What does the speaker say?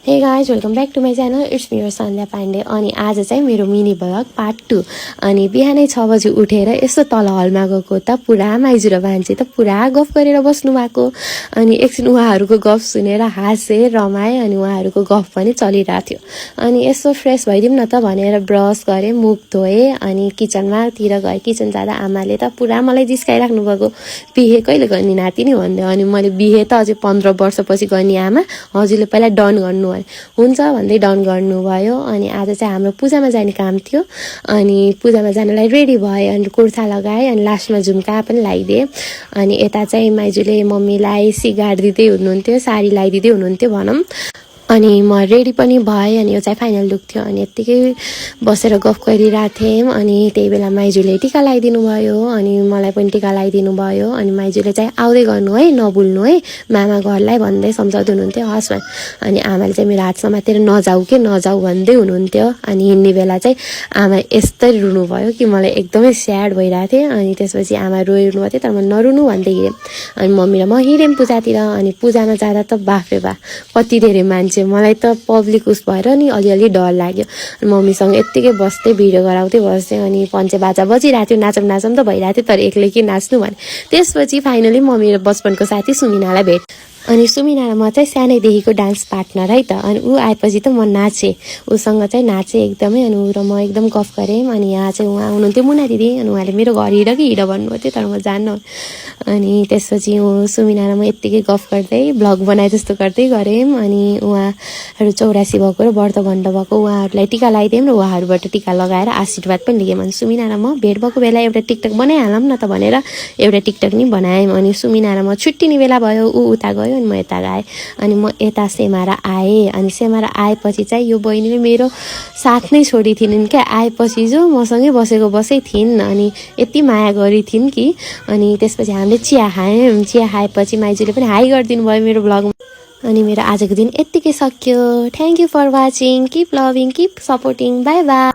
हे guys welcome back to my channel it's me Sandhya Pandey. अनि आज चाहिँ मेरो मिनी ब्लग पार्ट 2। अनि बिहानै 6 बजी उठेर यसो तल हलमा गएको त पुरा माइजू र भान्जी त पुरा गफ गरेर बस्नु भएको। अनि एकछिन उहाँहरूको गफ सुनेर हाँसेँ रमाएँ। अनि उहाँहरूको गफ पनि चलिरहेको थियो। अनि यसो फ्रेस भइदिउँ न त भनेर ब्रस गरेँ, मुख धोएँ। अनि किचनमा गएँ। किचन जाँदा आमाले त पुरा मलाई जिस्काइराख्नु भएको, बिहे कहिले गर्ने नाति नि भन्दै। अनि मैले बिहे त अझै 15 वर्षपछि गर्ने आमा, हजुरले पहिला डन गर्नु हुन्छ भन्दै डन गर्नुभयो। अनि आज चाहिँ हाम्रो पूजामा जाने काम थियो। अनि पूजामा जानलाई रेडी भएँ। अनि कुर्ता लगाएँ। अनि लास्टमा झुम्का पनि लगाइदिएँ। अनि यता चाहिँ माइजूले मम्मीलाई सिगार दिँदै हुनुहुन्थ्यो, साडी लगाइदिँदै हुनुहुन्थ्यो भनौँ। अनि म रेडी पनि भएँ। अनि यो चाहिँ फाइनल लुक थियो। अनि यत्तिकै बसेर गफ गरिरहेको थियौँ। अनि त्यही बेला माइजूले टिका लगाइदिनु भयो। अनि मलाई पनि टिका लगाइदिनु भयो। अनि माइजूले चाहिँ आउँदै गर्नु है, नभुल्नु है मामा घरलाई भन्दै सम्झाउँदै हुनुहुन्थ्यो। हस्। अनि आमाले चाहिँ मेरो हात समातेर नजाऊ के नजाऊ भन्दै हुनुहुन्थ्यो। अनि हिँड्ने बेला चाहिँ आमा यस्तै रुनु भयो कि मलाई एकदमै स्याड भइरहेको थियो। अनि त्यसपछि आमा रोइरहनु भएको थियो, तर म नरुनु भन्दै हिँडेँ। अनि मम्मी र म हिँड्यौँ पूजातिर। अनि पूजामा जाँदा त बाफ्रे बा कति धेरै मान्छे, मलाई त पब्लिक उस भएर नि अलिअलि डर लाग्यो। मम्मीसँग यत्तिकै बस्दै भिडियो गराउँदै बस्थेँ। अनि पञ्चे बाजा बजिरहेको थियो, नाचम त भइरहेको थियो, तर एक्लै के नाच्नु भने। त्यसपछि फाइनली म मेरो बचपनको साथी सुमिनालाई भेट। अनि सुमिना र म चाहिँ सानैदेखिको डान्स पार्टनर है त। अनि ऊ आएपछि त म नाचेँ, उसँग चाहिँ नाचेँ एकदमै। अनि ऊ र म एकदम गफ गऱ्यौँ। अनि यहाँ चाहिँ उहाँ हुनुहुन्थ्यो मुना दिदी। अनि उहाँले मेरो घर हिँड कि हिँड भन्नुभएको थियो, तर म जान्न। अनि त्यसपछि सुमिना र म यत्तिकै गफ गर्दै भ्लग बनाए जस्तो गर्दै गऱ्यौँ। अनि उहाँहरू 84 भएको र व्रत बन्द भएको उहाँहरूलाई टिका लगाइदियौँ र उहाँहरूबाट टिका लगाएर आशीर्वाद पनि लियौँ। अनि सुमिना र म भेट भएको बेला एउटा टिकटक बनाइहालौँ न त भनेर एउटा टिकटक नि बनायौँ। अनि सुमिना र म छुट्टिने बेला भयो, ऊ उता गयो, अनि म यता गएँ। अनि म यता सेमारा आएँ। अनि सेमारा आएपछि चाहिँ यो बहिनीले मेरो साथ नै छोडी थिइन् क्या। आएपछि जो मसँगै बसै थिइन्। अनि यति माया गरी थिइन् कि। अनि त्यसपछि हामीले चिया खायौँ। चिया खाएपछि माइजूले पनि हाई गरिदिनु भयो मेरो ब्लगमा। अनि मेरो आजको दिन यत्तिकै सक्यो। Thank you for watching. Keep loving, keep supporting. Bye by.